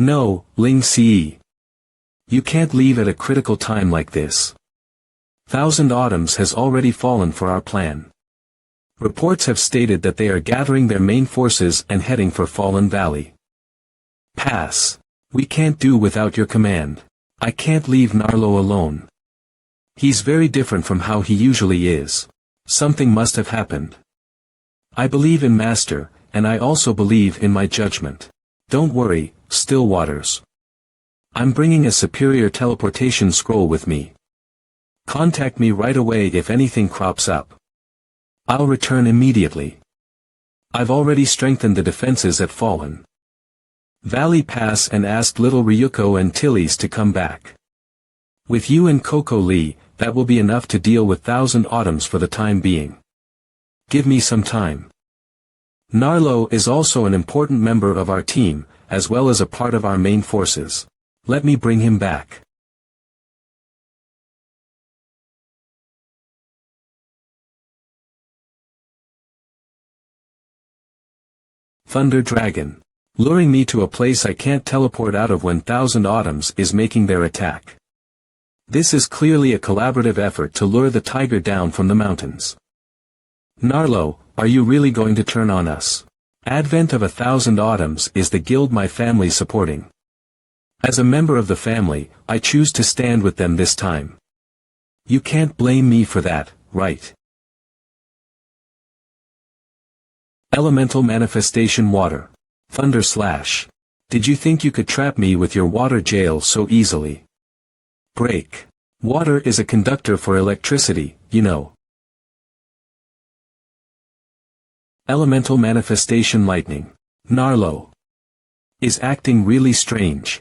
No, Ling Ce. You can't leave at a critical time like this. Thousand Autumns has already fallen for our plan. Reports have stated that they are gathering their main forces and heading for Fallen Valley. Pass. We can't do without your command. I can't leave Narlo alone. He's very different from how he usually is. Something must have happened. I believe in Master, and I also believe in my judgment. Don't worry, Still Waters. I'm bringing a superior teleportation scroll with me. Contact me right away if anything crops up. I'll return immediately. I've already strengthened the defenses at Fallen Valley Pass and asked little Ryuko and Tilly's to come back. With you and Coco Lee, that will be enough to deal with Thousand Autumns for the time being. Give me some time. Narlo is also an important member of our team, as well as a part of our main forces. Let me bring him back. Thunder Dragon. Luring me to a place I can't teleport out of when Thousand Autumns is making their attack. This is clearly a collaborative effort to lure the tiger down from the mountains. Narlo, are you really going to turn on us? Advent of 1,000 Autumns is the guild my family supporting. As a member of the family, I choose to stand with them this time. You can't blame me for that, right? Elemental Manifestation Water. Thunder Slash. Did you think you could trap me with your water jail so easily? Break. Water is a conductor for electricity, you know. Elemental Manifestation Lightning. Narlo is acting really strange.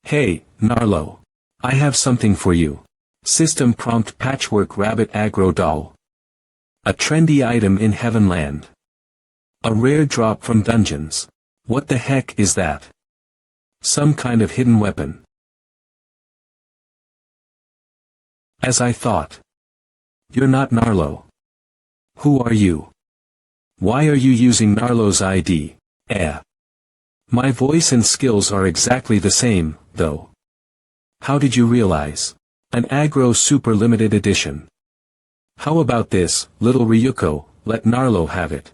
Hey, Narlo. I have something for you. System Prompt Patchwork Rabbit Aggro Doll. A trendy item in Heavenland. A rare drop from dungeons. What the heck is that? Some kind of hidden weapon. As I thought. You're not Narlo. Who are you? Why are you using Narlo's ID? My voice and skills are exactly the same, though. How did you realize? An aggro super limited edition. How about this, little Ryuko, let Narlo have it.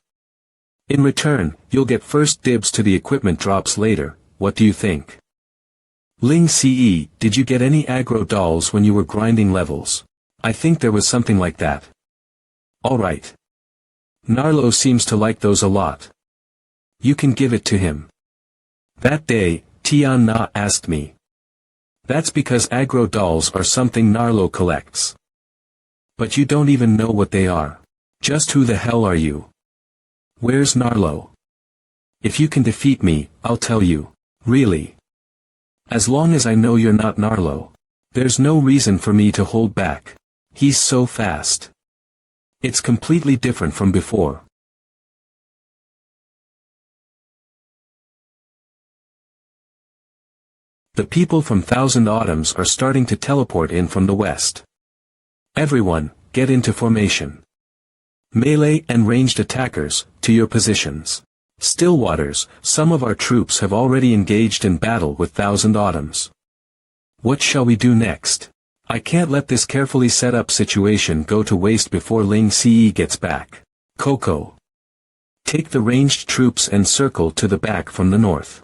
In return, you'll get first dibs to the equipment drops later, what do you think? Ling Ce, did you get any aggro dolls when you were grinding levels? I think there was something like that. Alright. Narlo seems to like those a lot. You can give it to him. That day, Tian Na asked me. That's because aggro dolls are something Narlo collects. But you don't even know what they are. Just who the hell are you? Where's Narlo? If you can defeat me, I'll tell you. Really. As long as I know you're not Narlo, there's no reason for me to hold back. He's so fast. It's completely different from before. The people from Thousand Autumns are starting to teleport in from the west. Everyone, get into formation. Melee and ranged attackers, to your positions. Still Waters, some of our troops have already engaged in battle with Thousand Autumns. What shall we do next? I can't let this carefully set up situation go to waste before Ling Ce gets back. Coco. Take the ranged troops and circle to the back from the north.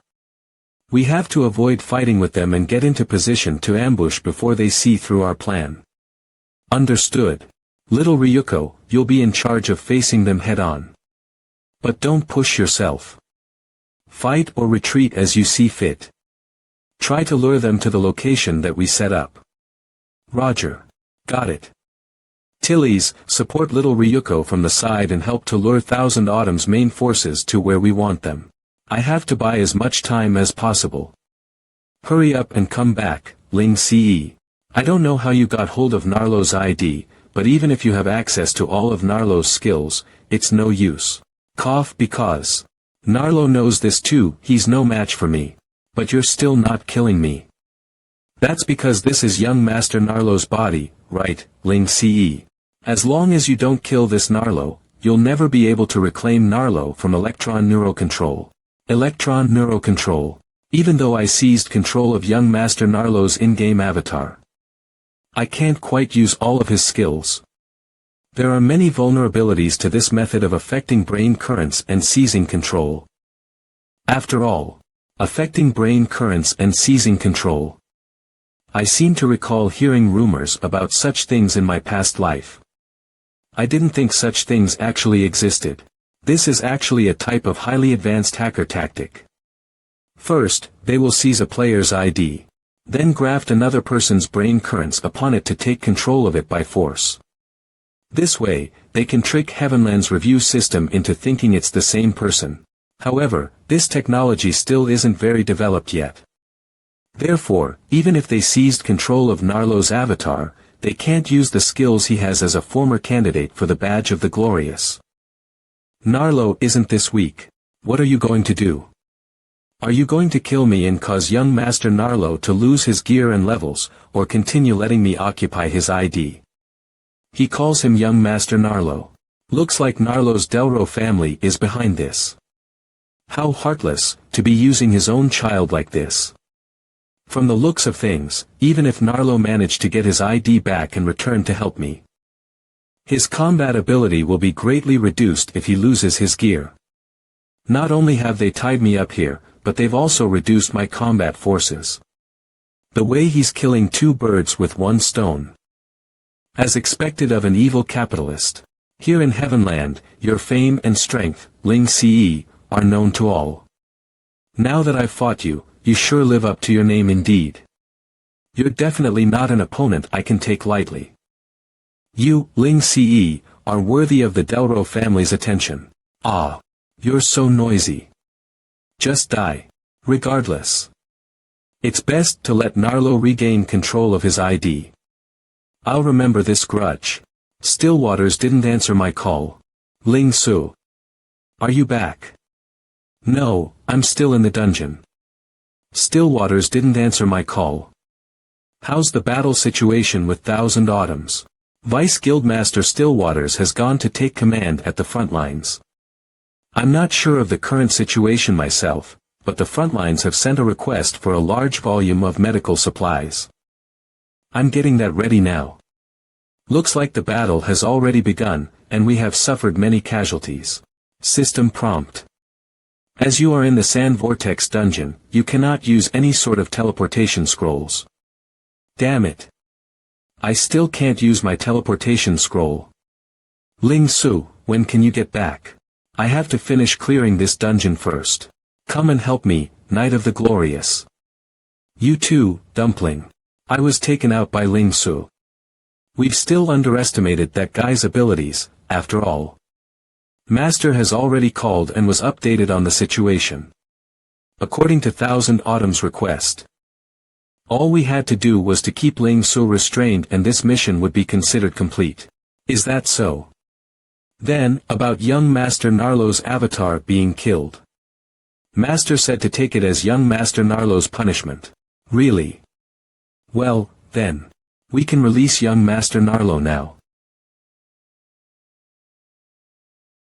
We have to avoid fighting with them and get into position to ambush before they see through our plan. Understood. Little Ryuko, you'll be in charge of facing them head-on. But don't push yourself. Fight or retreat as you see fit. Try to lure them to the location that we set up. Roger. Got it. Tilly's, support little Ryuko from the side and help to lure Thousand Autumn's main forces to where we want them. I have to buy as much time as possible. Hurry up and come back, Ling Ce. I don't know how you got hold of Narlo's ID, but even if you have access to all of Narlo's skills, it's no use. Cough because. Narlo knows this too, he's no match for me. But you're still not killing me. That's because this is young Master Narlo's body, right, Ling Ce? As long as you don't kill this Narlo, you'll never be able to reclaim Narlo from Electron Neural Control. Electron neurocontrol. Even though I seized control of young Master Narlo's in-game avatar, I can't quite use all of his skills. There are many vulnerabilities to this method of affecting brain currents and seizing control. After all, affecting brain currents and seizing control. I seem to recall hearing rumors about such things in my past life. I didn't think such things actually existed. This is actually a type of highly advanced hacker tactic. First, they will seize a player's ID, then graft another person's brain currents upon it to take control of it by force. This way, they can trick Heavenland's review system into thinking it's the same person. However, this technology still isn't very developed yet. Therefore, even if they seized control of Narlo's avatar, they can't use the skills he has as a former candidate for the Badge of the Glorious. Narlo isn't this weak. What are you going to do? Are you going to kill me and cause young Master Narlo to lose his gear and levels, or continue letting me occupy his ID? He calls him young Master Narlo. Looks like Narlo's Delro family is behind this. How heartless, to be using his own child like this. From the looks of things, even if Narlo managed to get his ID back and return to help me, his combat ability will be greatly reduced if he loses his gear. Not only have they tied me up here, but they've also reduced my combat forces. The way he's killing two birds with one stone. As expected of an evil capitalist. Here in Heavenland, your fame and strength, Ling Ce, are known to all. Now that I've fought you, you sure live up to your name indeed. You're definitely not an opponent I can take lightly. You, Ling Ce, are worthy of the Delro family's attention. Ah. You're so noisy. Just die. Regardless. It's best to let Narlo regain control of his ID. I'll remember this grudge. Stillwaters didn't answer my call. Ling Su. Are you back? No, I'm still in the dungeon. Stillwaters didn't answer my call. How's the battle situation with Thousand Autumns? Vice Guildmaster Stillwaters has gone to take command at the front lines. I'm not sure of the current situation myself, but the front lines have sent a request for a large volume of medical supplies. I'm getting that ready now. Looks like the battle has already begun, and we have suffered many casualties. System prompt. As you are in the Sand Vortex dungeon, you cannot use any sort of teleportation scrolls. Damn it. I still can't use my teleportation scroll. Ling Su, when can you get back? I have to finish clearing this dungeon first. Come and help me, Knight of the Glorious. You too, Dumpling. I was taken out by Ling Su. We've still underestimated that guy's abilities, after all. Master has already called and was updated on the situation. According to Thousand Autumn's request. All we had to do was to keep Ling Su restrained and this mission would be considered complete. Is that so? Then, about young Master Narlo's avatar being killed. Master said to take it as young Master Narlo's punishment. Really? Well, then. We can release young Master Narlo now.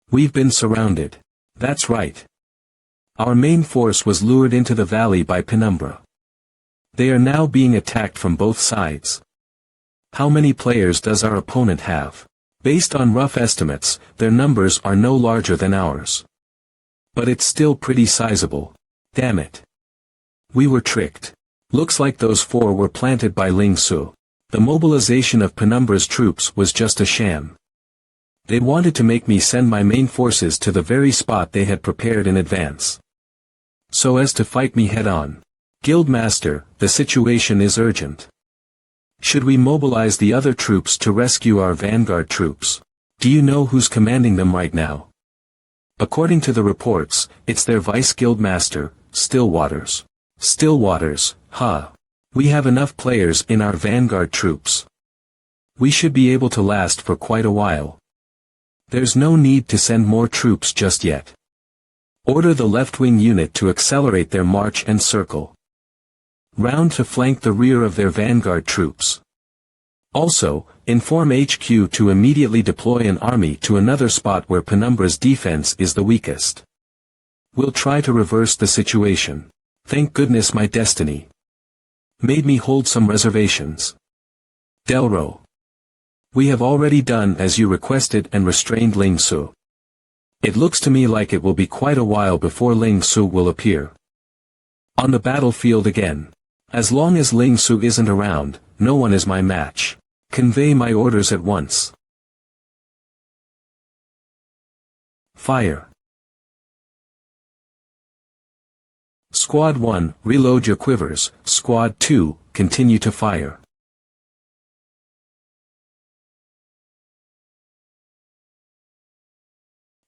We've been surrounded. That's right. Our main force was lured into the valley by Penumbra. They are now being attacked from both sides. How many players does our opponent have? Based on rough estimates, their numbers are no larger than ours. But it's still pretty sizable. Damn it. We were tricked. Looks like those four were planted by Ling Su. The mobilization of Penumbra's troops was just a sham. They wanted to make me send my main forces to the very spot they had prepared in advance. So as to fight me head-on. Guildmaster, the situation is urgent. Should we mobilize the other troops to rescue our vanguard troops? Do you know who's commanding them right now? According to the reports, it's their Vice Guildmaster, Stillwaters. Stillwaters, huh? We have enough players in our vanguard troops. We should be able to last for quite a while. There's no need to send more troops just yet. Order the left-wing unit to accelerate their march and circle round to flank the rear of their vanguard troops. Also, inform HQ to immediately deploy an army to another spot where Penumbra's defense is the weakest. We'll try to reverse the situation. Thank goodness my destiny made me hold some reservations. Delro. We have already done as you requested and restrained Ling Su. It looks to me like it will be quite a while before Ling Su will appear on the battlefield again. As long as Ling Su isn't around, no one is my match. Convey my orders at once. Fire. Squad 1, reload your quivers. Squad 2, continue to fire.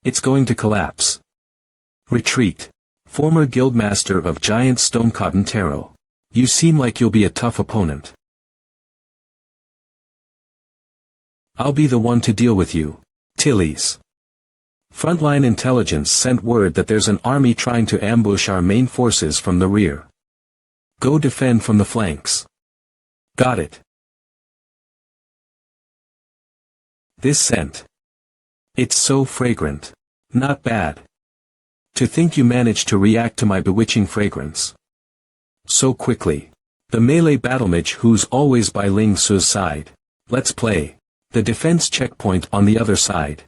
It's going to collapse. Retreat. Former Guildmaster of Giant Stonecotton Tarot. You seem like you'll be a tough opponent. I'll be the one to deal with you. Tillies. Frontline intelligence sent word that there's an army trying to ambush our main forces from the rear. Go defend from the flanks. Got it. This scent. It's so fragrant. Not bad. To think you managed to react to my bewitching fragrance so quickly. The melee battlemage who's always by Ling Su's side. Let's play. The defense checkpoint on the other side.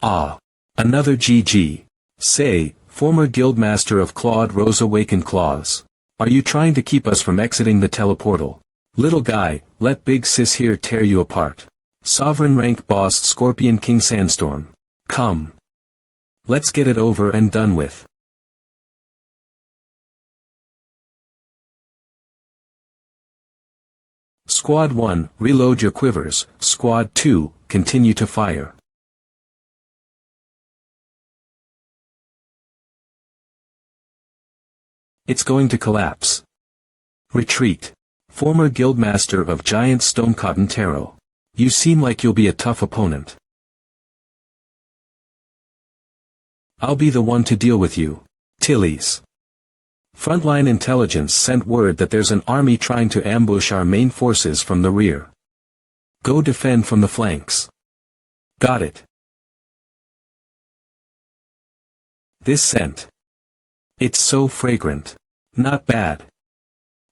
Ah. Another GG. Say, former Guildmaster of Claude Rose Awakened Claws. Are you trying to keep us from exiting the teleportal? Little guy, let Big Sis here tear you apart. Sovereign rank boss Scorpion King Sandstorm. Come. Let's get it over and done with. Squad 1, reload your quivers. Squad 2, continue to fire. It's going to collapse. Retreat. Former Guildmaster of Giant Stonecotton Tarot. You seem like you'll be a tough opponent. I'll be the one to deal with you. Tillies. Frontline intelligence sent word that there's an army trying to ambush our main forces from the rear. Go defend from the flanks. Got it. This scent. It's so fragrant. Not bad.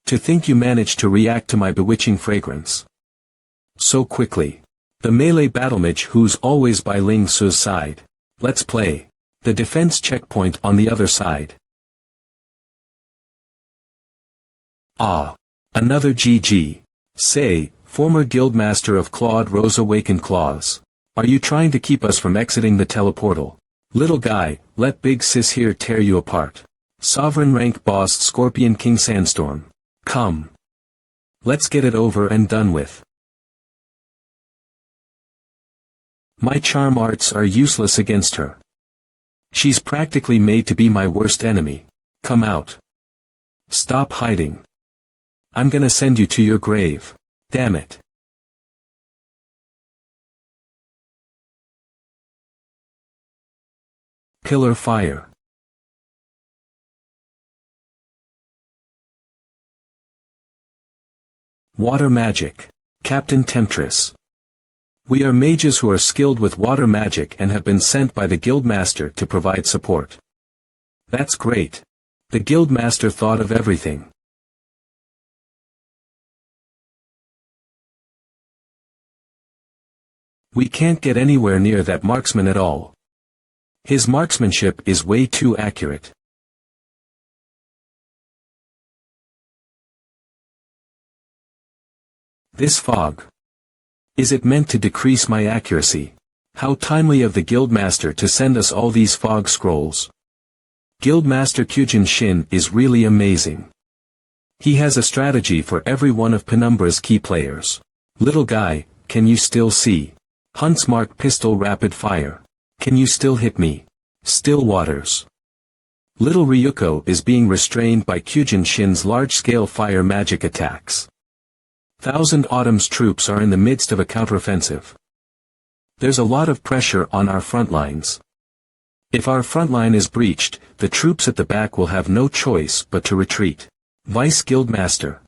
To think you managed to react to my bewitching fragrance so quickly. The melee battlemage who's always by Ling Su's side. Let's play. The defense checkpoint on the other side. Ah. Another GG. Say, former Guildmaster of Claude Rose Awakened Claws. Are you trying to keep us from exiting the teleportal? Little guy, let Big Sis here tear you apart. Sovereign rank boss Scorpion King Sandstorm. Come. Let's get it over and done with. My charm arts are useless against her. She's practically made to be my worst enemy. Come out. Stop hiding. I'm gonna send you to your grave. Damn it. Pillar fire. Water magic. Captain Temptress. We are mages who are skilled with water magic and have been sent by the Guildmaster to provide support. That's great. The Guildmaster thought of everything. We can't get anywhere near that marksman at all. His marksmanship is way too accurate. This fog. Is it meant to decrease my accuracy? How timely of the Guildmaster to send us all these fog scrolls. Guildmaster Kyujin Shin is really amazing. He has a strategy for every one of Penumbra's key players. Little guy, can you still see? Hunt's Mark pistol rapid fire. Can you still hit me? Still waters. Little Ryuko is being restrained by Kyujin Shin's large-scale fire magic attacks. Thousand Autumn's troops are in the midst of a counteroffensive. There's a lot of pressure on our front lines. If our front line is breached, the troops at the back will have no choice but to retreat. Vice Guildmaster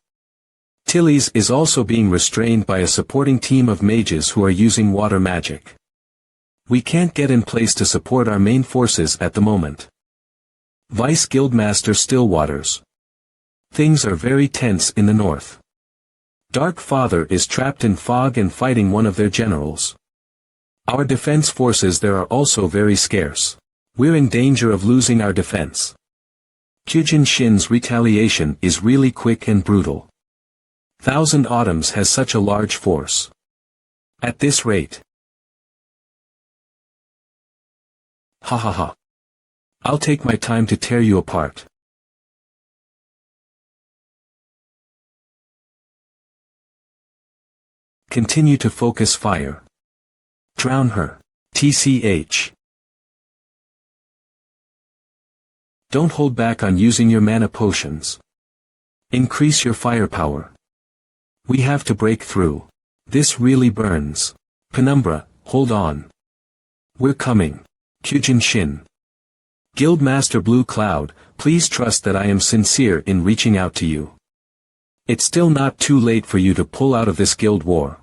Tillies is also being restrained by a supporting team of mages who are using water magic. We can't get in place to support our main forces at the moment. Vice Guildmaster Stillwaters. Things are very tense in the north. Dark Father is trapped in fog and fighting one of their generals. Our defense forces there are also very scarce. We're in danger of losing our defense. Kyujin Shin's retaliation is really quick and brutal. Thousand Autumns has such a large force. At this rate. Ha ha ha. I'll take my time to tear you apart. Continue to focus fire. Drown her. TCH. Don't hold back on using your mana potions. Increase your firepower. We have to break through. This really burns. Penumbra, hold on. We're coming. Kyujin Shin. Guildmaster Blue Cloud, please trust that I am sincere in reaching out to you. It's still not too late for you to pull out of this guild war.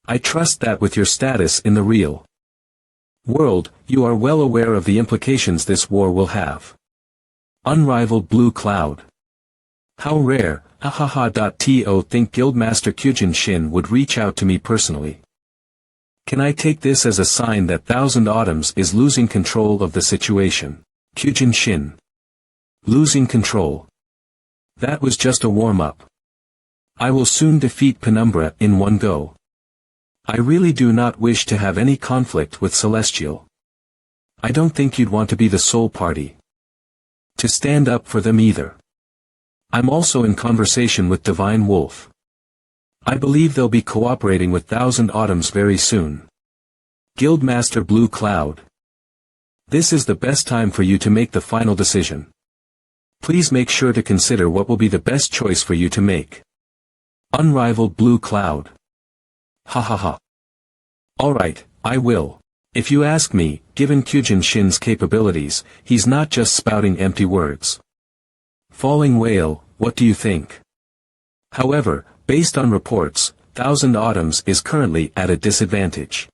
I trust that with your status in the real world, you are well aware of the implications this war will have. Unrivaled Blue Cloud. How rare, ahaha.to think Guildmaster Kyujin Shin would reach out to me personally. Can I take this as a sign that Thousand Autumns is losing control of the situation? Kyujin Shin. Losing control. That was just a warm-up. I will soon defeat Penumbra in one go. I really do not wish to have any conflict with Celestial. I don't think you'd want to be the sole party to stand up for them either. I'm also in conversation with Divine Wolf. I believe they'll be cooperating with Thousand Autumns very soon. Guildmaster Blue Cloud. This is the best time for you to make the final decision. Please make sure to consider what will be the best choice for you to make. Unrivaled Blue Cloud. Ha ha ha. Alright, I will. If you ask me, given Kyujin Shin's capabilities, he's not just spouting empty words. Falling Whale, what do you think? However, based on reports, Thousand Autumns is currently at a disadvantage.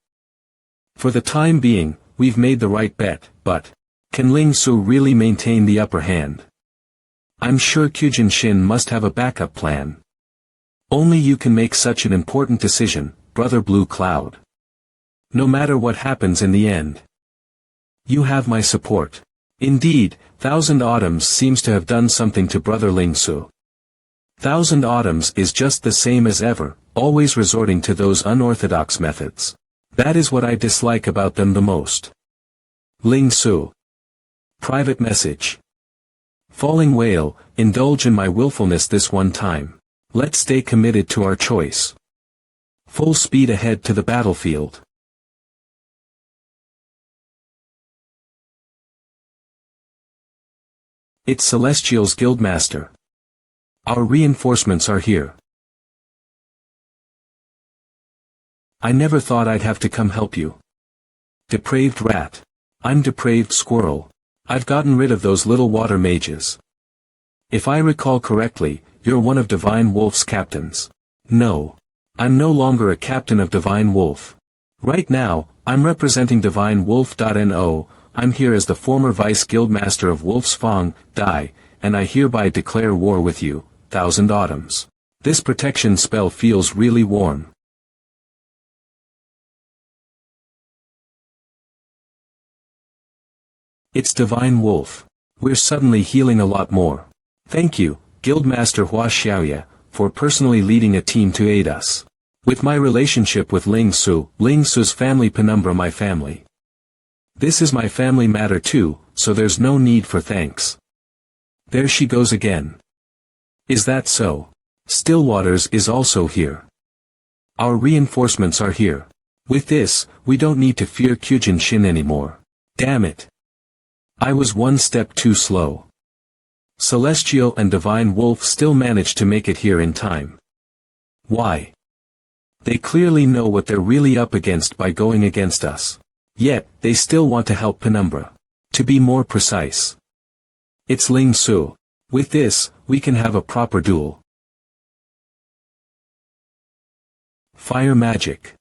For the time being, we've made the right bet, but can Ling Su really maintain the upper hand? I'm sure Kyujin Shin must have a backup plan. Only you can make such an important decision, Brother Blue Cloud. No matter what happens in the end. You have my support. Indeed, Thousand Autumns seems to have done something to Brother Ling Su. Thousand Autumns is just the same as ever, always resorting to those unorthodox methods. That is what I dislike about them the most. Ling Su. Private message. Falling Whale, indulge in my willfulness this one time. Let's stay committed to our choice. Full speed ahead to the battlefield. It's Celestial's Guildmaster. Our reinforcements are here. I never thought I'd have to come help you. Depraved rat. I'm depraved squirrel. I've gotten rid of those little water mages. If I recall correctly, you're one of Divine Wolf's captains. No. I'm no longer a captain of Divine Wolf. Right now, I'm representing Divine Wolf.no, I'm here as the former Vice Guildmaster of Wolf's Fang, Dai, and I hereby declare war with you, Thousand Autumns. This protection spell feels really warm. It's Divine Wolf. We're suddenly healing a lot more. Thank you, Guildmaster Hua Xiaoya, for personally leading a team to aid us. With my relationship with Ling Su's family Penumbra my family. This is my family matter too, so there's no need for thanks. There she goes again. Is that so? Stillwaters is also here. Our reinforcements are here. With this, we don't need to fear Kyujin Shin anymore. Damn it. I was one step too slow. Celestial and Divine Wolf still managed to make it here in time. Why? They clearly know what they're really up against by going against us. Yet, they still want to help Penumbra. To be more precise. It's Ling Su. With this, we can have a proper duel. Fire magic.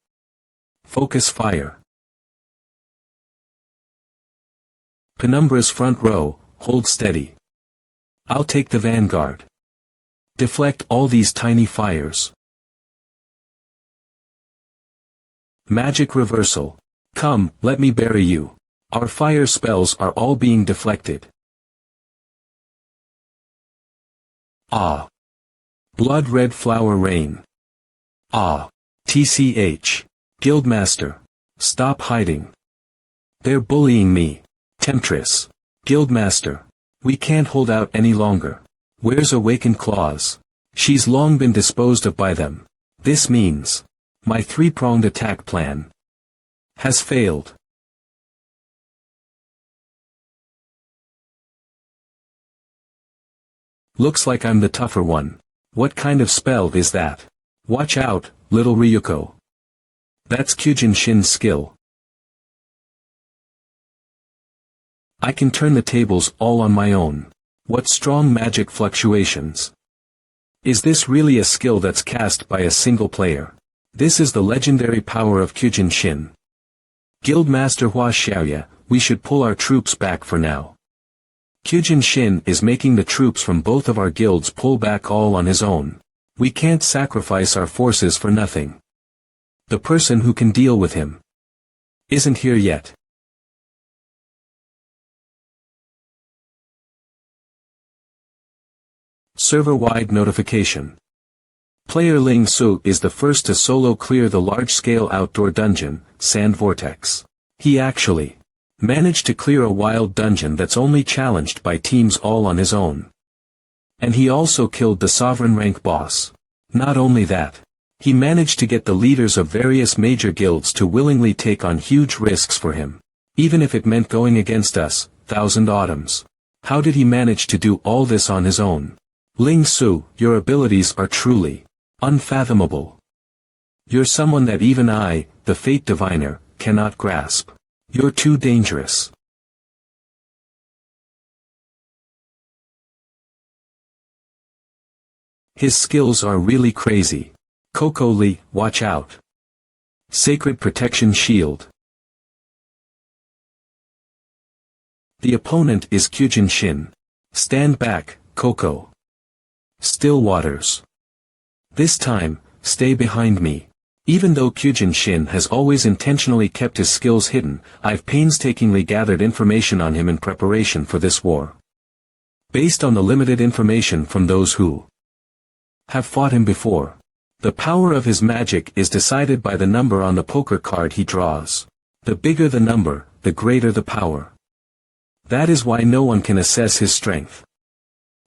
Focus fire. Penumbra's front row, hold steady. I'll take the vanguard. Deflect all these tiny fires. Magic reversal. Come, let me bury you. Our fire spells are all being deflected. Ah. Blood red flower rain. Ah. TCH. Guildmaster. Stop hiding. They're bullying me. Temptress. Guildmaster. We can't hold out any longer. Where's Awakened Claws? She's long been disposed of by them. This means my three-pronged attack plan has failed. Looks like I'm the tougher one. What kind of spell is that? Watch out, little Ryuko. That's Kyujin Shin's skill. I can turn the tables all on my own. What strong magic fluctuations. Is this really a skill that's cast by a single player? This is the legendary power of Kyujin Shin. Guildmaster Hua Xiaoya, we should pull our troops back for now. Kyujin Shin is making the troops from both of our guilds pull back all on his own. We can't sacrifice our forces for nothing. The person who can deal with him isn't here yet. Server-wide notification. Player Ling Su is the first to solo clear the large-scale outdoor dungeon, Sand Vortex. He actually managed to clear a wild dungeon that's only challenged by teams all on his own. And he also killed the sovereign rank boss. Not only that, he managed to get the leaders of various major guilds to willingly take on huge risks for him. Even if it meant going against us, Thousand Autumns. How did he manage to do all this on his own? Ling Su, your abilities are truly unfathomable. You're someone that even I, the Fate Diviner, cannot grasp. You're too dangerous. His skills are really crazy. Coco Lee, watch out. Sacred Protection Shield. The opponent is Kyujin Shin. Stand back, Coco. Still Waters. This time, stay behind me. Even though Kyujin Shin has always intentionally kept his skills hidden, I've painstakingly gathered information on him in preparation for this war. Based on the limited information from those who have fought him before, the power of his magic is decided by the number on the poker card he draws. The bigger the number, the greater the power. That is why no one can assess his strength.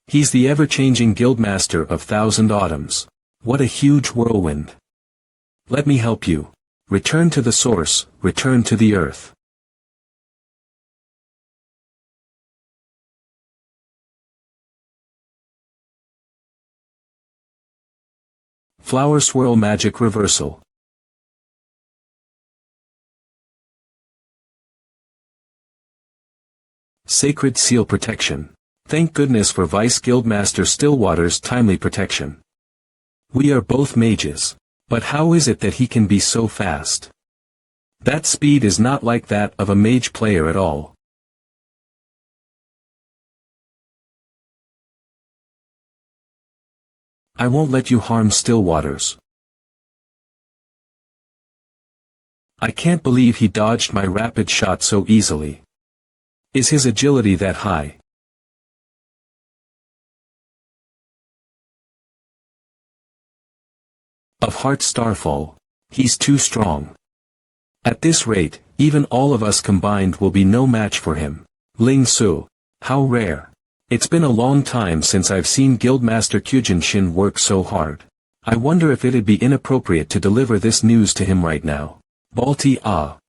He's the ever-changing Guildmaster of Thousand Autumns. What a huge whirlwind. Let me help you. Return to the source, return to the earth. Flower Swirl Magic Reversal. Sacred Seal Protection. Thank goodness for Vice Guildmaster Stillwater's timely protection. We are both mages. But how is it that he can be so fast? That speed is not like that of a mage player at all. I won't let you harm Stillwaters. I can't believe he dodged my rapid shot so easily. Is his agility that high? Of Heart Starfall. He's too strong. At this rate, even all of us combined will be no match for him. Ling Su. How rare. It's been a long time since I've seen Guildmaster Kyujin Shin work so hard. I wonder if it'd be inappropriate to deliver this news to him right now. Balti Ah.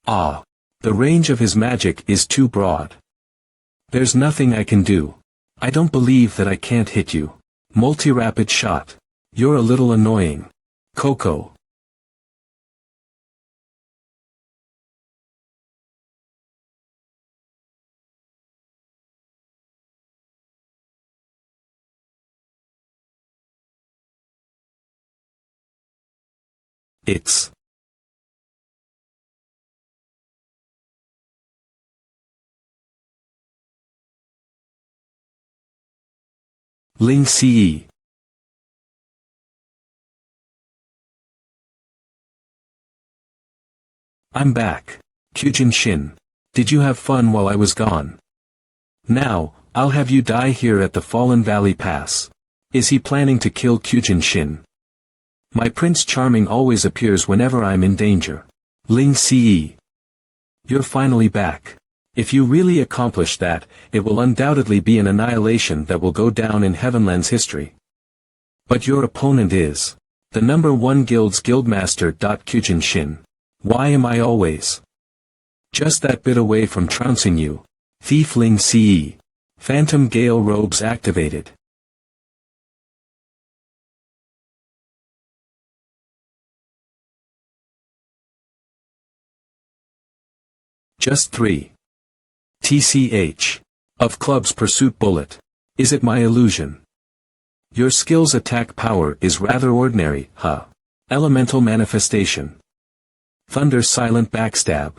Ah. The range of his magic is too broad. There's nothing I can do. I don't believe that I can't hit you. Multi-rapid shot. You're a little annoying. Coco. It's Ling Ce. I'm back. Kyujin Shin. Did you have fun while I was gone? Now, I'll have you die here at the Fallen Valley Pass. Is he planning to kill Kyujin Shin? My Prince Charming always appears whenever I'm in danger. Ling Ce. You're finally back. If you really accomplish that, it will undoubtedly be an annihilation that will go down in Heavenland's history. But your opponent is the #1 guild's guildmaster. Kyujin Shin. Why am I always just that bit away from trouncing you? Thief Ling Ce. Phantom Gale robes activated. Just 3. TCH. Of clubs pursuit bullet. Is it my illusion? Your skill's attack power is rather ordinary, huh? Elemental manifestation. Thunder silent backstab.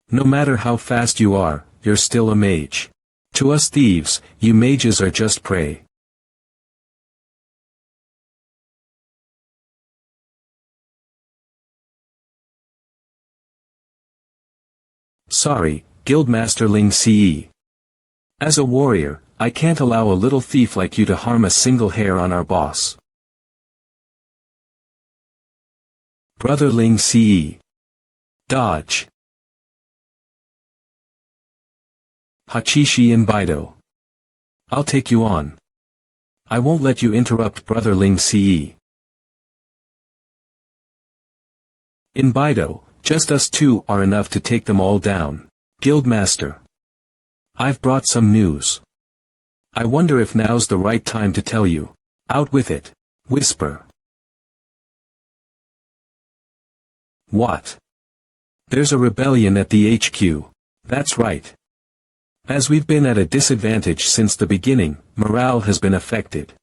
No matter how fast you are, you're still a mage. To us thieves, you mages are just prey. Sorry, Guildmaster Ling Ce. As a warrior, I can't allow a little thief like you to harm a single hair on our boss. Brother Ling Ce. Dodge. Hachishi Inbaido. I'll take you on. I won't let you interrupt Brother Ling Ce. Inbaido, just us two are enough to take them all down. Guildmaster. I've brought some news. I wonder if now's the right time to tell you. Out with it. Whisper. What? There's a rebellion at the HQ. That's right. As we've been at a disadvantage since the beginning, morale has been affected.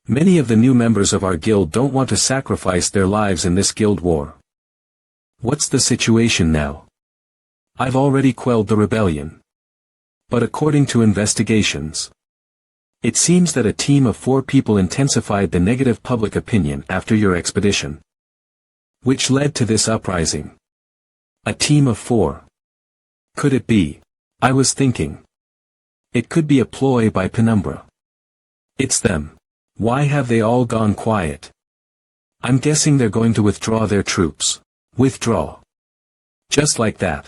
Many of the new members of our guild don't want to sacrifice their lives in this guild war. What's the situation now? I've already quelled the rebellion. But according to investigations, it seems that a team of 4 people intensified the negative public opinion after your expedition, which led to this uprising. A team of 4. Could it be? I was thinking. It could be a ploy by Penumbra. It's them. Why have they all gone quiet? I'm guessing they're going to withdraw their troops. Withdraw. Just like that.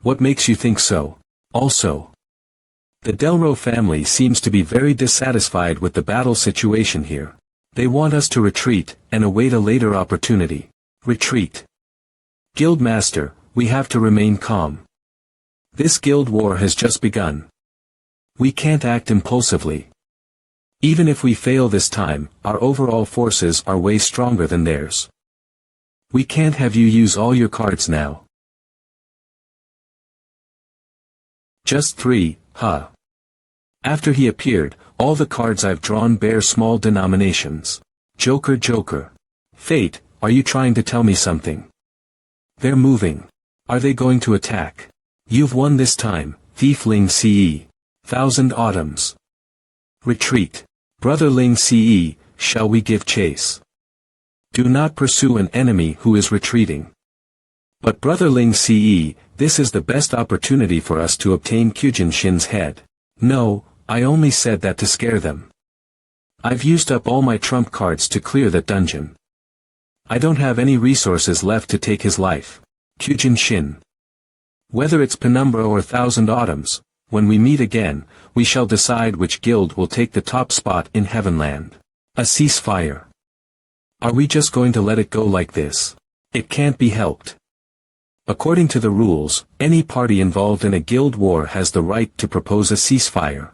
What makes you think so? Also, the Delro family seems to be very dissatisfied with the battle situation here. They want us to retreat, and await a later opportunity. Retreat. Guildmaster, we have to remain calm. This guild war has just begun. We can't act impulsively. Even if we fail this time, our overall forces are way stronger than theirs. We can't have you use all your cards now. Just 3, huh? After he appeared, all the cards I've drawn bear small denominations. Joker Joker. Fate, are you trying to tell me something? They're moving. Are they going to attack? You've won this time, Thief Ling Ce. 1000 Autumns. Retreat. Brother Ling Ce, shall we give chase? Do not pursue an enemy who is retreating. But Brother Ling Ce, this is the best opportunity for us to obtain Kyujin Shin's head. No, I only said that to scare them. I've used up all my trump cards to clear that dungeon. I don't have any resources left to take his life. Kyujin Shin. Whether it's Penumbra or 1000 Autumns, when we meet again, we shall decide which guild will take the top spot in Heavenland. A ceasefire. Are we just going to let it go like this? It can't be helped. According to the rules, any party involved in a guild war has the right to propose a ceasefire.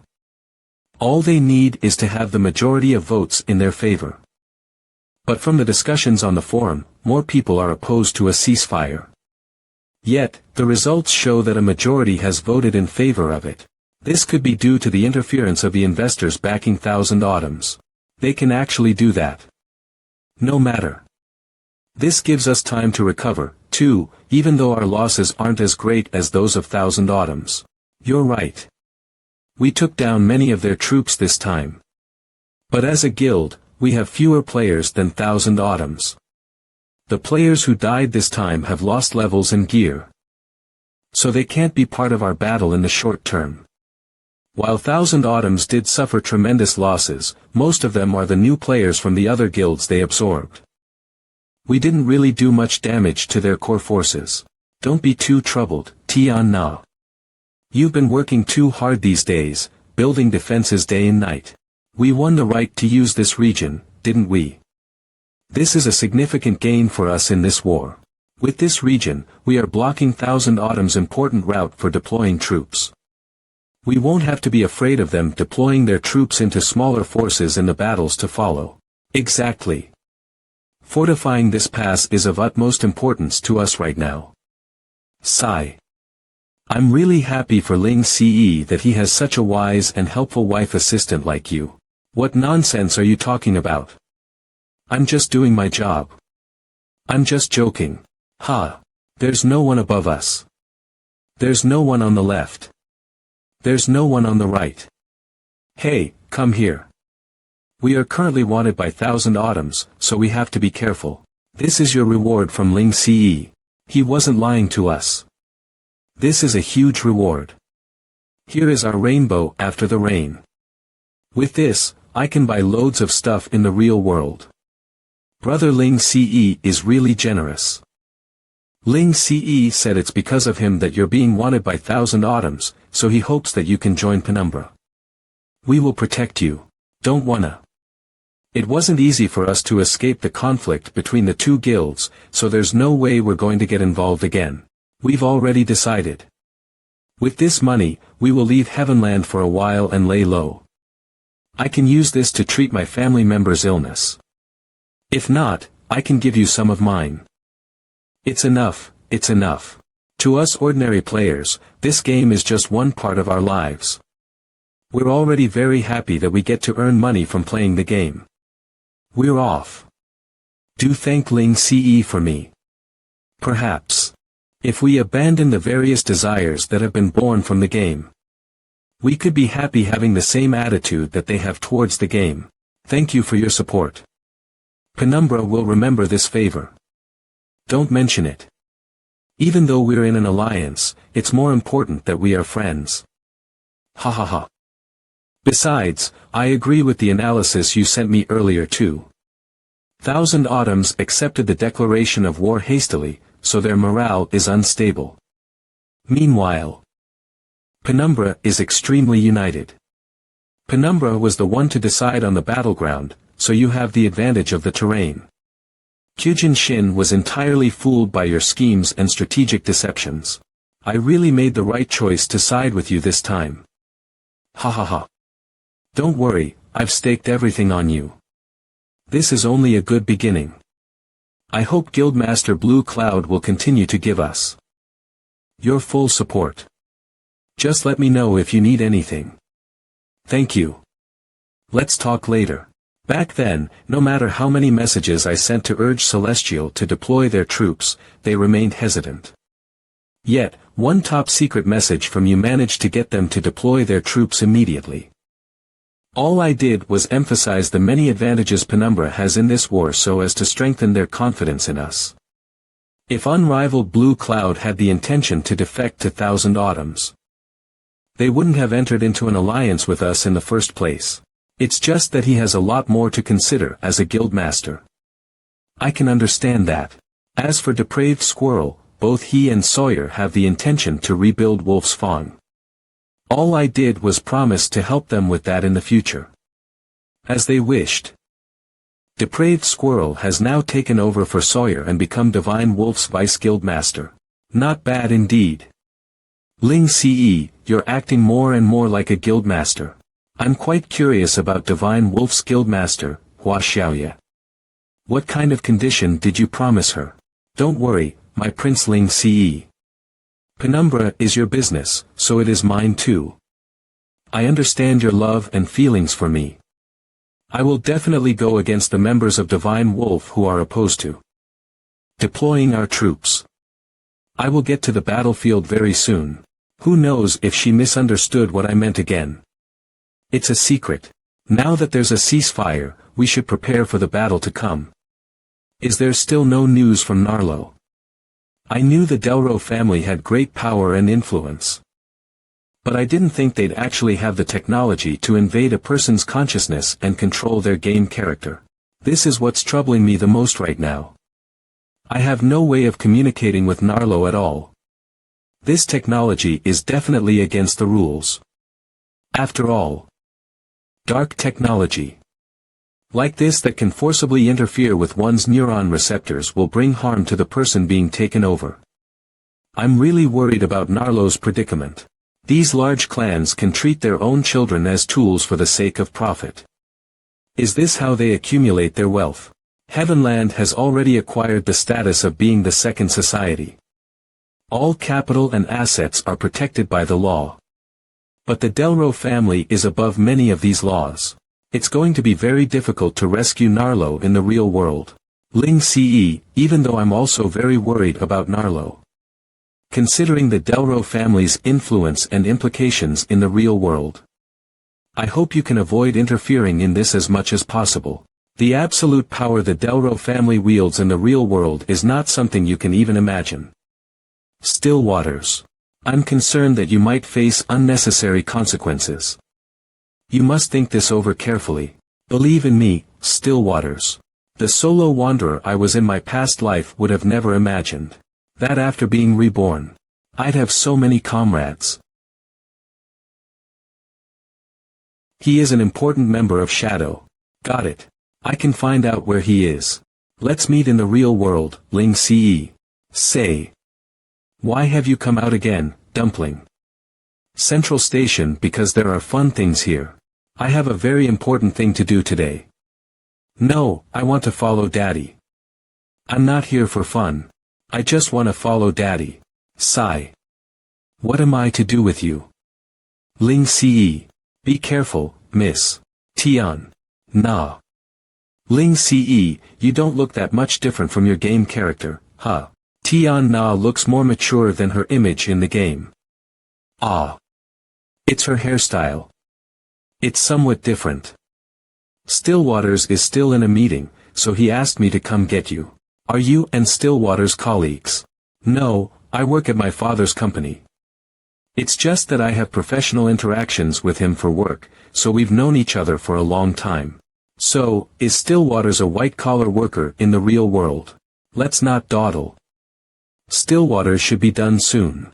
All they need is to have the majority of votes in their favor. But from the discussions on the forum, more people are opposed to a ceasefire. Yet, the results show that a majority has voted in favor of it. This could be due to the interference of the investors backing 1000 Autumns. They can actually do that. No matter. This gives us time to recover, too, even though our losses aren't as great as those of Thousand Autumns. You're right. We took down many of their troops this time. But as a guild, we have fewer players than Thousand Autumns. The players who died this time have lost levels and gear. So they can't be part of our battle in the short term. While Thousand Autumns did suffer tremendous losses, most of them are the new players from the other guilds they absorbed. We didn't really do much damage to their core forces. Don't be too troubled, Tian Na. You've been working too hard these days, building defenses day and night. We won the right to use this region, didn't we? This is a significant gain for us in this war. With this region, we are blocking Thousand Autumn's important route for deploying troops. We won't have to be afraid of them deploying their troops into smaller forces in the battles to follow. Exactly. Fortifying this pass is of utmost importance to us right now. Sigh. I'm really happy for Ling Ce that he has such a wise and helpful wife assistant like you. What nonsense are you talking about? I'm just doing my job. I'm just joking. Ha. There's no one above us. There's no one on the left. There's no one on the right. Hey, come here. We are currently wanted by Thousand Autumns, so we have to be careful. This is your reward from Ling Ce. He wasn't lying to us. This is a huge reward. Here is our rainbow after the rain. With this, I can buy loads of stuff in the real world. Brother Ling Ce is really generous. Ling Ce said it's because of him that you're being wanted by Thousand Autumns, so he hopes that you can join Penumbra. We will protect you. Don't wanna. It wasn't easy for us to escape the conflict between the two guilds, so there's no way we're going to get involved again. We've already decided. With this money, we will leave Heavenland for a while and lay low. I can use this to treat my family member's illness. If not, I can give you some of mine. It's enough, it's enough. To us ordinary players, this game is just one part of our lives. We're already very happy that we get to earn money from playing the game. We're off. Do thank Ling Ce for me. Perhaps. If we abandon the various desires that have been born from the game, we could be happy having the same attitude that they have towards the game. Thank you for your support. Penumbra will remember this favor. Don't mention it. Even though we're in an alliance, it's more important that we are friends. Ha ha ha. Besides, I agree with the analysis you sent me earlier too. Thousand Autumns accepted the declaration of war hastily, so their morale is unstable. Meanwhile, Penumbra is extremely united. Penumbra was the one to decide on the battleground, so you have the advantage of the terrain. Kyujin Shin was entirely fooled by your schemes and strategic deceptions. I really made the right choice to side with you this time. Ha ha ha. Don't worry, I've staked everything on you. This is only a good beginning. I hope Guildmaster Blue Cloud will continue to give us your full support. Just let me know if you need anything. Thank you. Let's talk later. Back then, no matter how many messages I sent to urge Celestial to deploy their troops, they remained hesitant. Yet, one top-secret message from you managed to get them to deploy their troops immediately. All I did was emphasize the many advantages Penumbra has in this war so as to strengthen their confidence in us. If unrivaled Blue Cloud had the intention to defect to Thousand Autumns, they wouldn't have entered into an alliance with us in the first place. It's just that he has a lot more to consider as a guildmaster. I can understand that. As for Depraved Squirrel, both he and Sawyer have the intention to rebuild Wolf's Fawn. All I did was promise to help them with that in the future. As they wished. Depraved Squirrel has now taken over for Sawyer and become Divine Wolf's Vice Guildmaster. Not bad indeed. Ling Ce, you're acting more and more like a guildmaster. I'm quite curious about Divine Wolf's Guildmaster, Hua Xiaoye. What kind of condition did you promise her? Don't worry, my Prince Ling Ce. Penumbra is your business, so it is mine too. I understand your love and feelings for me. I will definitely go against the members of Divine Wolf who are opposed to deploying our troops. I will get to the battlefield very soon. Who knows if she misunderstood what I meant again. It's a secret. Now that there's a ceasefire, we should prepare for the battle to come. Is there still no news from Narlo? I knew the Delro family had great power and influence. But I didn't think they'd actually have the technology to invade a person's consciousness and control their game character. This is what's troubling me the most right now. I have no way of communicating with Narlo at all. This technology is definitely against the rules. After all, dark technology like this that can forcibly interfere with one's neuron receptors will bring harm to the person being taken over. I'm really worried about Narlo's predicament. These large clans can treat their own children as tools for the sake of profit. Is this how they accumulate their wealth? Heavenland has already acquired the status of being the second society. All capital and assets are protected by the law. But the Delro family is above many of these laws. It's going to be very difficult to rescue Narlo in the real world. Ling Ce, even though I'm also very worried about Narlo. Considering the Delro family's influence and implications in the real world. I hope you can avoid interfering in this as much as possible. The absolute power the Delro family wields in the real world is not something you can even imagine. Still waters. I'm concerned that you might face unnecessary consequences. You must think this over carefully. Believe in me, still waters. The solo wanderer I was in my past life would have never imagined that after being reborn, I'd have so many comrades. He is an important member of Shadow. Got it. I can find out where he is. Let's meet in the real world, Ling Ce. Say. Why have you come out again, Dumpling? Central Station because there are fun things here. I have a very important thing to do today. No, I want to follow Daddy. I'm not here for fun. I just want to follow Daddy. Sigh. What am I to do with you? Ling Ce. Be careful, Miss Tian. Nah. Ling Ce, you don't look that much different from your game character, huh? Tian Na looks more mature than her image in the game. Ah. It's her hairstyle. It's somewhat different. Stillwaters is still in a meeting, so he asked me to come get you. Are you and Stillwaters colleagues? No, I work at my father's company. It's just that I have professional interactions with him for work, so we've known each other for a long time. So, is Stillwaters a white-collar worker in the real world? Let's not dawdle. Stillwaters should be done soon.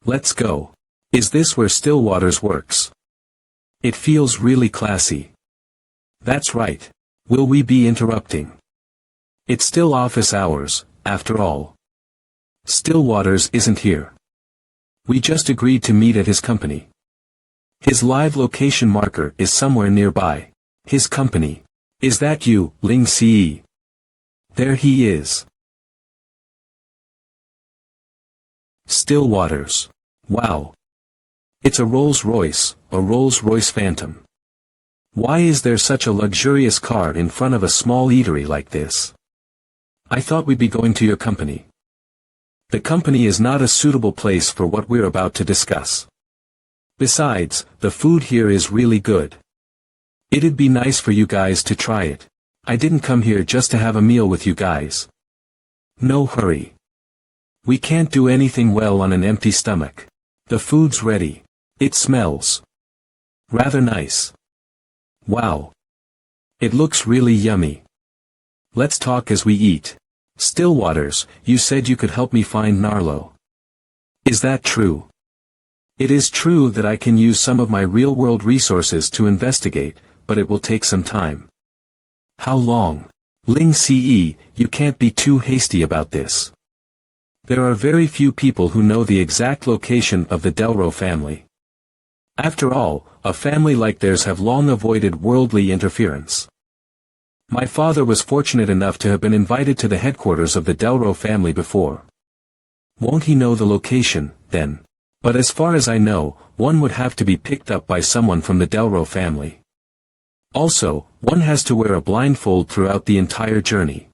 Let's go. Is this where Stillwaters works? It feels really classy. That's right. Will we be interrupting? It's still office hours, after all. Stillwaters isn't here. We just agreed to meet at his company. His live location marker is somewhere nearby. His company. Is that you, Ling Ce? There he is. Stillwaters. Wow. It's a Rolls-Royce Phantom. Why is there such a luxurious car in front of a small eatery like this? I thought we'd be going to your company. The company is not a suitable place for what we're about to discuss. Besides, the food here is really good. It'd be nice for you guys to try it. I didn't come here just to have a meal with you guys. No hurry. We can't do anything well on an empty stomach. The food's ready. It smells rather nice. Wow. It looks really yummy. Let's talk as we eat. Stillwaters, you said you could help me find Narlo. Is that true? It is true that I can use some of my real-world resources to investigate, but it will take some time. How long? Ling Ce, you can't be too hasty about this. There are very few people who know the exact location of the Delro family. After all, a family like theirs have long avoided worldly interference. My father was fortunate enough to have been invited to the headquarters of the Delro family before. Won't he know the location, then? But as far as I know, one would have to be picked up by someone from the Delro family. Also, one has to wear a blindfold throughout the entire journey.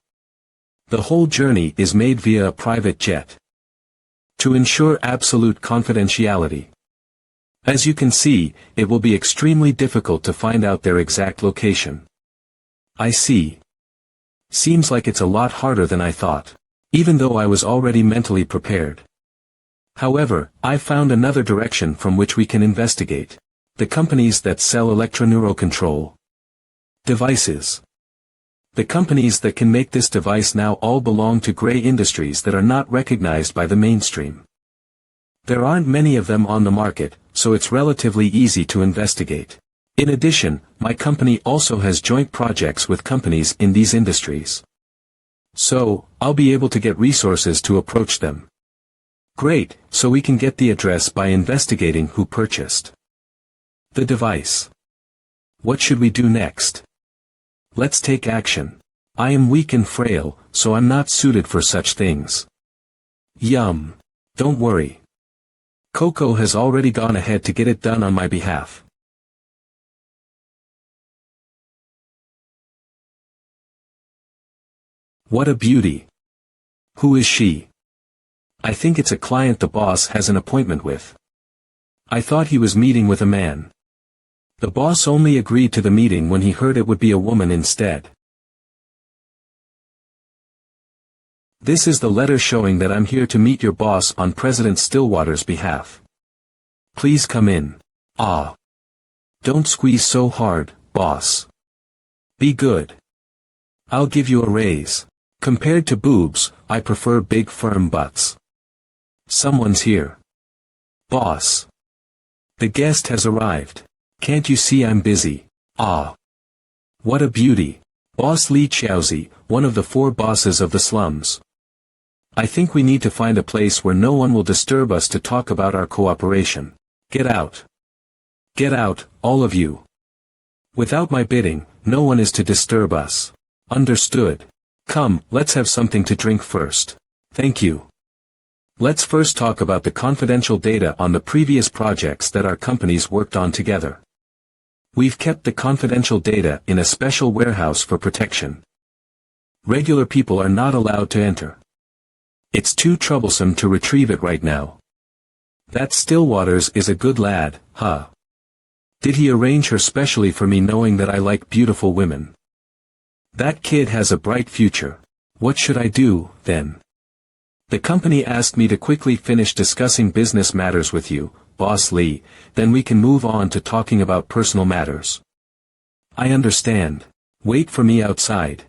The whole journey is made via a private jet, to ensure absolute confidentiality. As you can see, it will be extremely difficult to find out their exact location. I see. Seems like it's a lot harder than I thought, even though I was already mentally prepared. However, I found another direction from which we can investigate. The companies that sell electroneurocontrol devices. The companies that can make this device now all belong to gray industries that are not recognized by the mainstream. There aren't many of them on the market, so it's relatively easy to investigate. In addition, my company also has joint projects with companies in these industries. So, I'll be able to get resources to approach them. Great, so we can get the address by investigating who purchased the device. What should we do next? Let's take action. I am weak and frail, so I'm not suited for such things. Yum. Don't worry. Coco has already gone ahead to get it done on my behalf. What a beauty. Who is she? I think it's a client the boss has an appointment with. I thought he was meeting with a man. The boss only agreed to the meeting when he heard it would be a woman instead. This is the letter showing that I'm here to meet your boss on President Stillwater's behalf. Please come in. Ah. Don't squeeze so hard, boss. Be good. I'll give you a raise. Compared to boobs, I prefer big firm butts. Someone's here. Boss. The guest has arrived. Can't you see I'm busy? Ah. What a beauty. Boss Li Xiaozi, one of the 4 bosses of the slums. I think we need to find a place where no one will disturb us to talk about our cooperation. Get out. Get out, all of you. Without my bidding, no one is to disturb us. Understood. Come, let's have something to drink first. Thank you. Let's first talk about the confidential data on the previous projects that our companies worked on together. We've kept the confidential data in a special warehouse for protection. Regular people are not allowed to enter. It's too troublesome to retrieve it right now. That Stillwaters is a good lad, huh? Did he arrange her specially for me knowing that I like beautiful women? That kid has a bright future. What should I do, then? The company asked me to quickly finish discussing business matters with you, Boss Lee, then we can move on to talking about personal matters. I understand. Wait for me outside.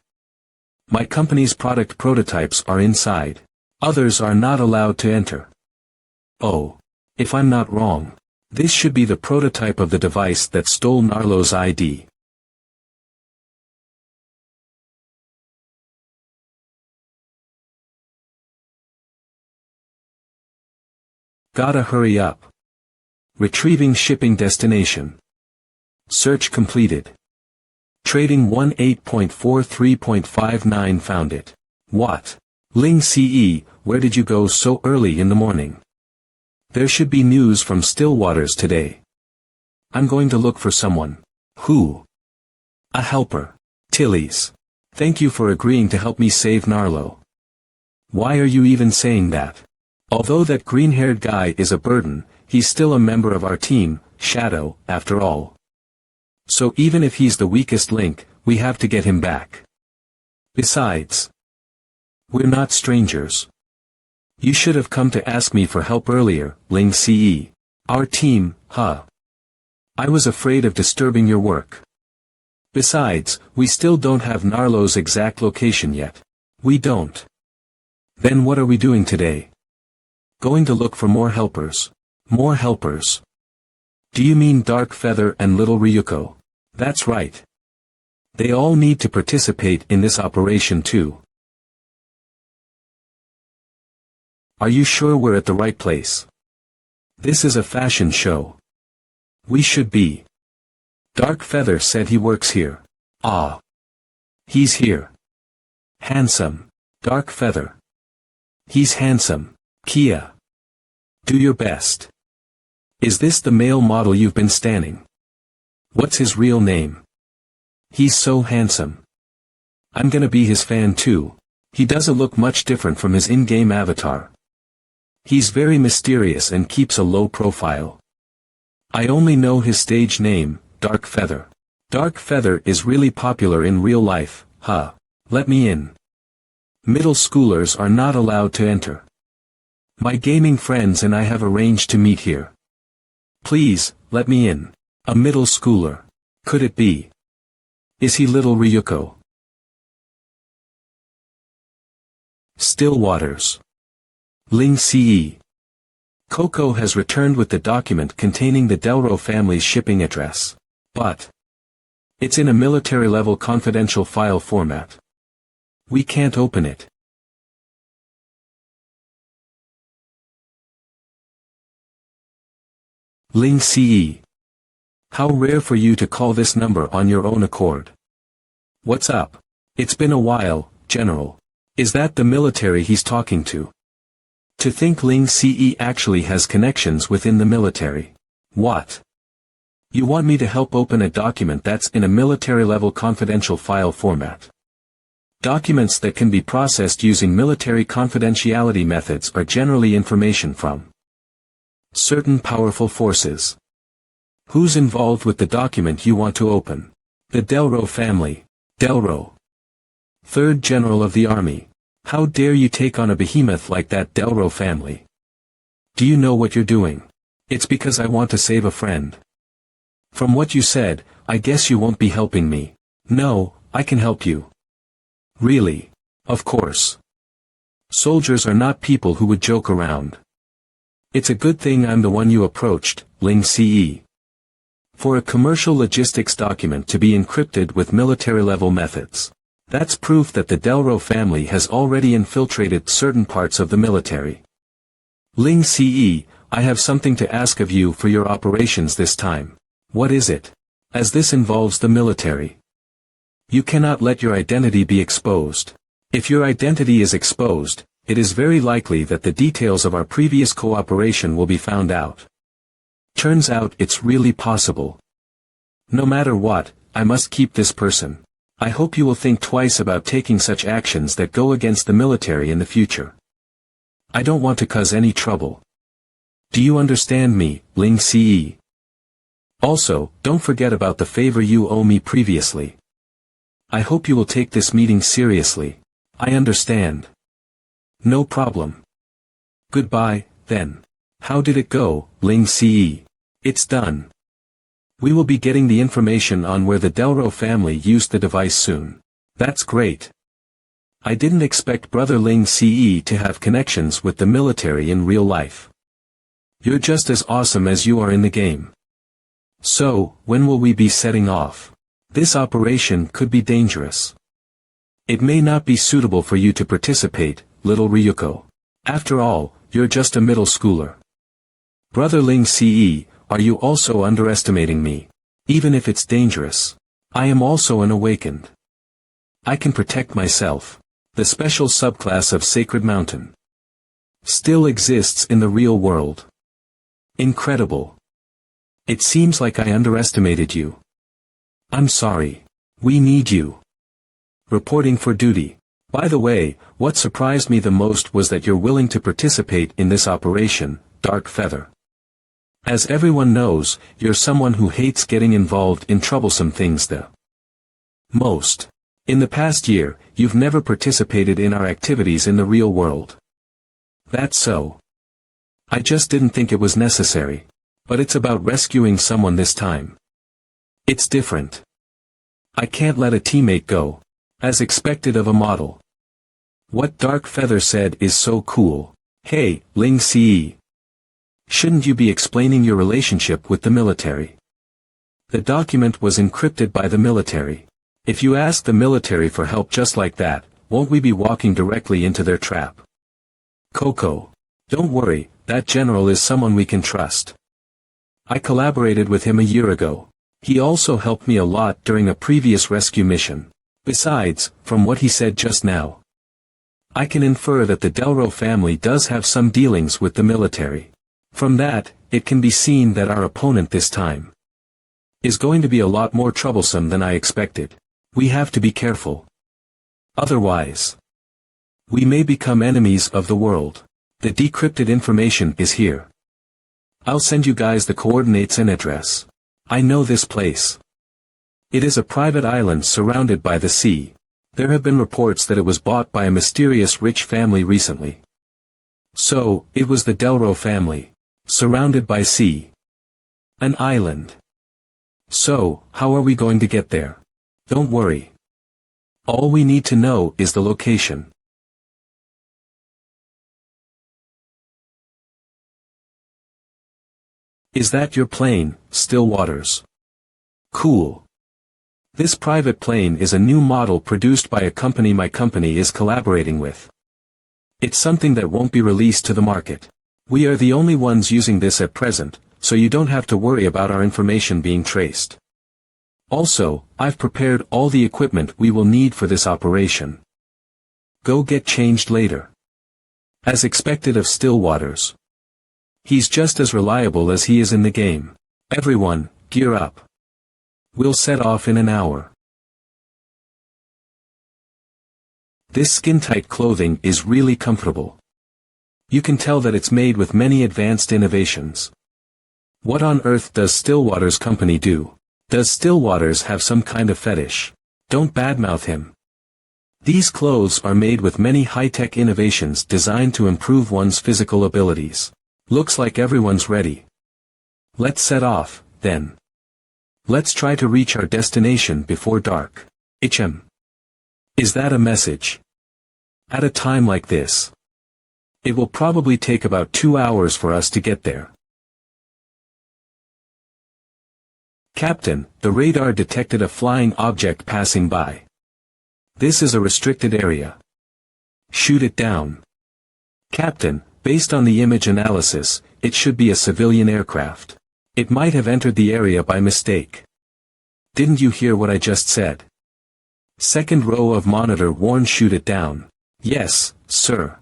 My company's product prototypes are inside. Others are not allowed to enter. Oh. If I'm not wrong, this should be the prototype of the device that stole Narlo's ID. Gotta hurry up. Retrieving shipping destination. Search completed. Trading 18.43.59 found it. What? Ling CE, where did you go so early in the morning? There should be news from Stillwaters today. I'm going to look for someone. Who? A helper. Tilly's. Thank you for agreeing to help me save Narlo. Why are you even saying that? Although that green-haired guy is a burden, he's still a member of our team, Shadow, after all. So even if he's the weakest link, we have to get him back. Besides, we're not strangers. You should have come to ask me for help earlier, Ling CE. Our team, huh? I was afraid of disturbing your work. Besides, we still don't have Narlo's exact location yet. We don't. Then what are we doing today? Going to look for more helpers. More helpers. Do you mean Dark Feather and Little Ryuko? That's right. They all need to participate in this operation too. Are you sure we're at the right place? This is a fashion show. We should be. Dark Feather said he works here. Ah. He's here. Handsome. Dark Feather. He's handsome. Kia. Do your best. Is this the male model you've been standing? What's his real name? He's so handsome. I'm gonna be his fan too. He doesn't look much different from his in-game avatar. He's very mysterious and keeps a low profile. I only know his stage name, Dark Feather. Dark Feather is really popular in real life, huh? Let me in. Middle schoolers are not allowed to enter. My gaming friends and I have arranged to meet here. Please, let me in. A middle schooler. Could it be? Is he little Ryuko? Still waters. Ling Ce. Coco has returned with the document containing the Delro family's shipping address. But it's in a military-level confidential file format. We can't open it. Ling Ce. How rare for you to call this number on your own accord. What's up? It's been a while, General. Is that the military he's talking to? To think Ling Ce actually has connections within the military. What? You want me to help open a document that's in a military-level confidential file format? Documents that can be processed using military confidentiality methods are generally information from certain powerful forces. Who's involved with the document you want to open? The Delro family. Delro. Third General of the Army. How dare you take on a behemoth like that Delro family? Do you know what you're doing? It's because I want to save a friend. From what you said, I guess you won't be helping me. No, I can help you. Really? Of course. Soldiers are not people who would joke around. It's a good thing I'm the one you approached, Ling Ce. For a commercial logistics document to be encrypted with military-level methods. That's proof that the Delro family has already infiltrated certain parts of the military. Ling Ce, I have something to ask of you for your operations this time. What is it? As this involves the military. You cannot let your identity be exposed. If your identity is exposed, it is very likely that the details of our previous cooperation will be found out. Turns out it's really possible. No matter what, I must keep this person. I hope you will think twice about taking such actions that go against the military in the future. I don't want to cause any trouble. Do you understand me, Ling Ce? Also, don't forget about the favor you owe me previously. I hope you will take this meeting seriously. I understand. No problem. Goodbye, then. How did it go, Ling Ce? It's done. We will be getting the information on where the Delro family used the device soon. That's great. I didn't expect Brother Ling Ce to have connections with the military in real life. You're just as awesome as you are in the game. So, when will we be setting off? This operation could be dangerous. It may not be suitable for you to participate, little Ryuko. After all, you're just a middle schooler. Brother Ling Ce, are you also underestimating me? Even if it's dangerous. I am also an awakened. I can protect myself. The special subclass of Sacred Mountain still exists in the real world. Incredible. It seems like I underestimated you. I'm sorry. We need you. Reporting for duty. By the way, what surprised me the most was that you're willing to participate in this operation, Dark Feather. As everyone knows, you're someone who hates getting involved in troublesome things the most. In the past year, you've never participated in our activities in the real world. That's so. I just didn't think it was necessary. But it's about rescuing someone this time. It's different. I can't let a teammate go. As expected of a model. What Dark Feather said is so cool. Hey, Ling Ce. Shouldn't you be explaining your relationship with the military? The document was encrypted by the military. If you ask the military for help just like that, won't we be walking directly into their trap? Coco. Don't worry, that general is someone we can trust. I collaborated with him a year ago. He also helped me a lot during a previous rescue mission. Besides, from what he said just now, I can infer that the Delro family does have some dealings with the military. From that, it can be seen that our opponent this time is going to be a lot more troublesome than I expected. We have to be careful. Otherwise, we may become enemies of the world. The decrypted information is here. I'll send you guys the coordinates and address. I know this place. It is a private island surrounded by the sea. There have been reports that it was bought by a mysterious rich family recently. So, it was the Delro family. Surrounded by sea. An island. So, how are we going to get there? Don't worry. All we need to know is the location. Is that your plane, Still Waters? Cool. This private plane is a new model produced by a company my company is collaborating with. It's something that won't be released to the market. We are the only ones using this at present, so you don't have to worry about our information being traced. Also, I've prepared all the equipment we will need for this operation. Go get changed later. As expected of Still Waters. He's just as reliable as he is in the game. Everyone, gear up. We'll set off in an hour. This skin-tight clothing is really comfortable. You can tell that it's made with many advanced innovations. What on earth does Stillwater's company do? Does Stillwater's have some kind of fetish? Don't badmouth him. These clothes are made with many high-tech innovations designed to improve one's physical abilities. Looks like everyone's ready. Let's set off, then. Let's try to reach our destination before dark. Is that a message? At a time like this. It will probably take about 2 hours for us to get there. Captain, the radar detected a flying object passing by. This is a restricted area. Shoot it down. Captain, based on the image analysis, it should be a civilian aircraft. It might have entered the area by mistake. Didn't you hear what I just said? Second row of monitor warn shoot it down. Yes, sir.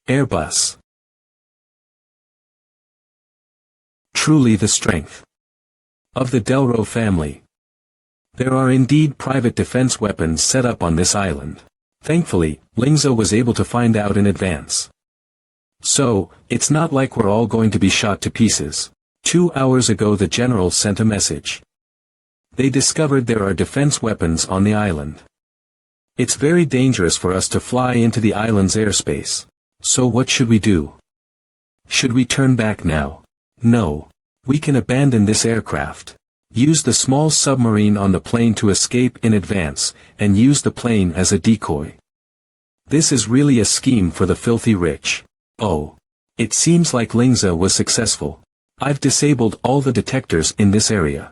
Airbus. Truly the strength of the Delro family. There are indeed private defense weapons set up on this island. Thankfully, Lingza was able to find out in advance. So, it's not like we're all going to be shot to pieces. 2 hours ago the general sent a message. They discovered there are defense weapons on the island. It's very dangerous for us to fly into the island's airspace. So what should we do? Should we turn back now? No. We can abandon this aircraft. Use the small submarine on the plane to escape in advance, and use the plane as a decoy. This is really a scheme for the filthy rich. Oh. It seems like Lingza was successful. I've disabled all the detectors in this area.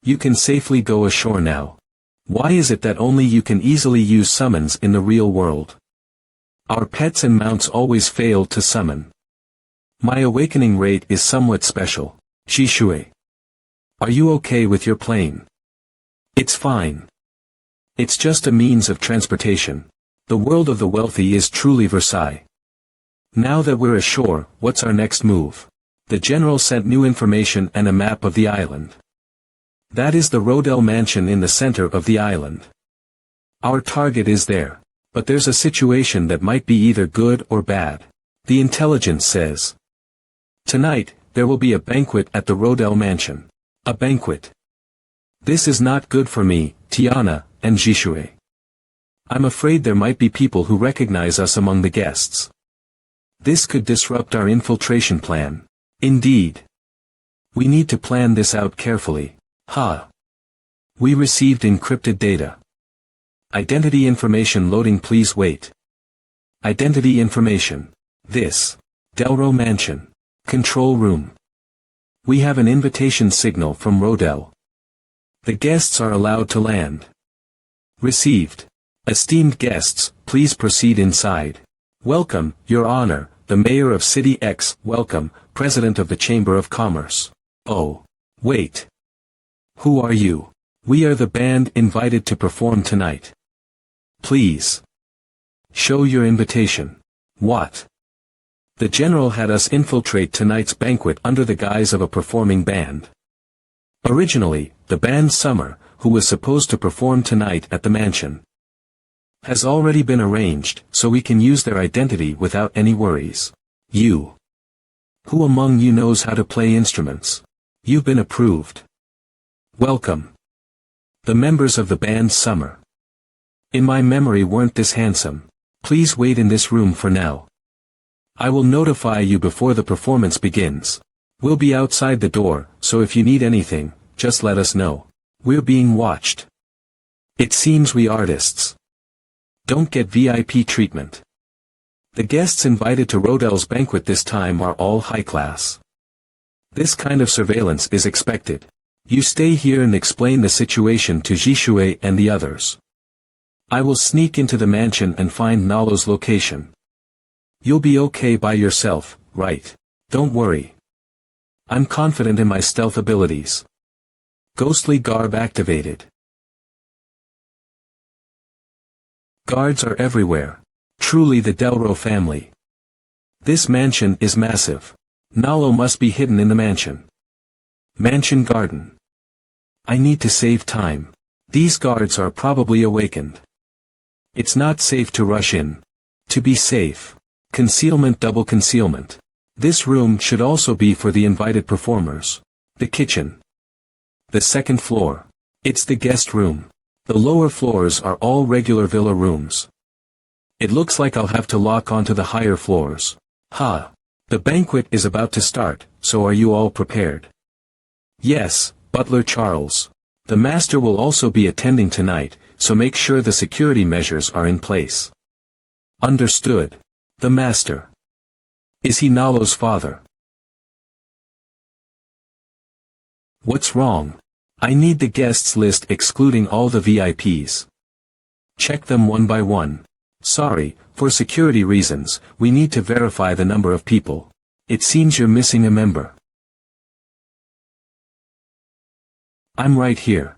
You can safely go ashore now. Why is it that only you can easily use summons in the real world? Our pets and mounts always fail to summon. My awakening rate is somewhat special. Jishui. Are you okay with your plane? It's fine. It's just a means of transportation. The world of the wealthy is truly Versailles. Now that we're ashore, what's our next move? The general sent new information and a map of the island. That is the Rodel mansion in the center of the island. Our target is there. But there's a situation that might be either good or bad. The intelligence says. Tonight, there will be a banquet at the Rodel mansion. A banquet. This is not good for me, Tiana, and Jishui. I'm afraid there might be people who recognize us among the guests. This could disrupt our infiltration plan. Indeed. We need to plan this out carefully. We received encrypted data. Identity information loading, please wait. Identity information. This. Delro Mansion. Control room. We have an invitation signal from Rodel. The guests are allowed to land. Received. Esteemed guests, please proceed inside. Welcome, Your Honor, the Mayor of City X. Welcome, President of the Chamber of Commerce. Oh. Wait. Who are you? We are the band invited to perform tonight. Please. Show your invitation. What? The general had us infiltrate tonight's banquet under the guise of a performing band. Originally, the band Summer, who was supposed to perform tonight at the mansion, has already been arranged, so we can use their identity without any worries. You. Who among you knows how to play instruments? You've been approved. Welcome. The members of the band Summer. In my memory weren't this handsome. Please wait in this room for now. I will notify you before the performance begins. We'll be outside the door, so if you need anything, just let us know. We're being watched. It seems we artists don't get VIP treatment. The guests invited to Rodel's banquet this time are all high class. This kind of surveillance is expected. You stay here and explain the situation to Jishui and the others. I will sneak into the mansion and find Nalo's location. You'll be okay by yourself, right? Don't worry. I'm confident in my stealth abilities. Ghostly garb activated. Guards are everywhere. Truly the Delro family. This mansion is massive. Nalo must be hidden in the mansion. Mansion garden. I need to save time. These guards are probably awakened. It's not safe to rush in. To be safe. Concealment, double concealment. This room should also be for the invited performers. The kitchen. The second floor. It's the guest room. The lower floors are all regular villa rooms. It looks like I'll have to lock onto the higher floors. Ha! The banquet is about to start, so are you all prepared? Yes, Butler Charles. The master will also be attending tonight, so make sure the security measures are in place. Understood. The master. Is he Nalo's father? What's wrong? I need the guests list excluding all the VIPs. Check them one by one. Sorry, for security reasons, we need to verify the number of people. It seems you're missing a member. I'm right here.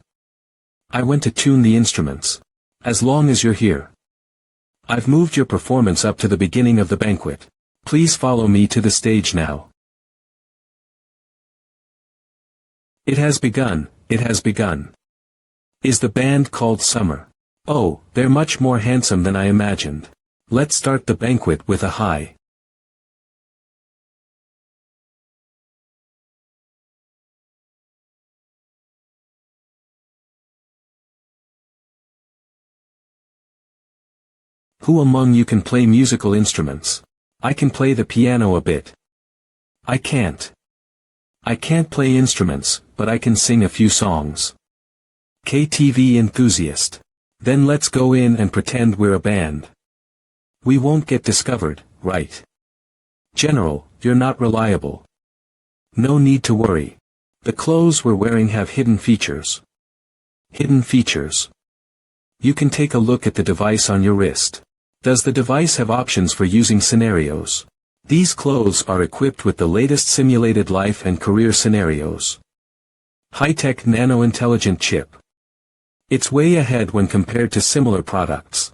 I went to tune the instruments. As long as you're here. I've moved your performance up to the beginning of the banquet. Please follow me to the stage now. It has begun, it has begun. Is the band called Summer? Oh, they're much more handsome than I imagined. Let's start the banquet with a high. Who among you can play musical instruments? I can play the piano a bit. I can't. I can't play instruments, but I can sing a few songs. KTV enthusiast. Then let's go in and pretend we're a band. We won't get discovered, right? General, you're not reliable. No need to worry. The clothes we're wearing have hidden features. Hidden features. You can take a look at the device on your wrist. Does the device have options for using scenarios? These clothes are equipped with the latest simulated life and career scenarios. High-tech nano-intelligent chip. It's way ahead when compared to similar products.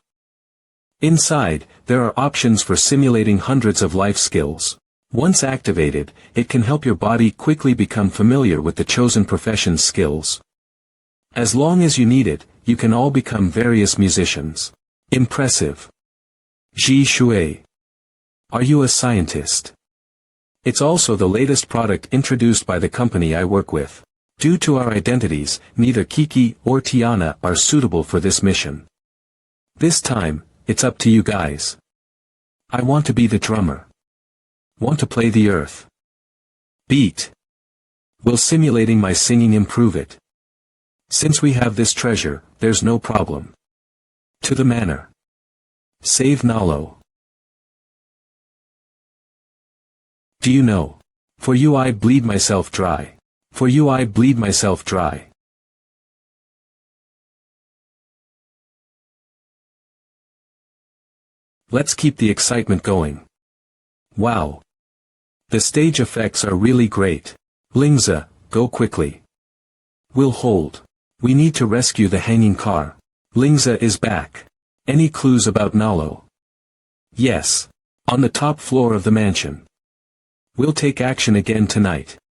Inside, there are options for simulating hundreds of life skills. Once activated, it can help your body quickly become familiar with the chosen profession's skills. As long as you need it, you can all become various musicians. Impressive. Ji Shui. Are you a scientist? It's also the latest product introduced by the company I work with. Due to our identities, neither Kiki or Tiana are suitable for this mission. This time, it's up to you guys. I want to be the drummer. Want to play the earth beat. Will simulating my singing improve it? Since we have this treasure, there's no problem. To the manor. Save Nalo. Do you know? For you I bleed myself dry. For you I bleed myself dry. Let's keep the excitement going. Wow. The stage effects are really great. Lingza, go quickly. We'll hold. We need to rescue the hanging car. Lingza is back. Any clues about Nalo? Yes. On the top floor of the mansion. We'll take action again tonight.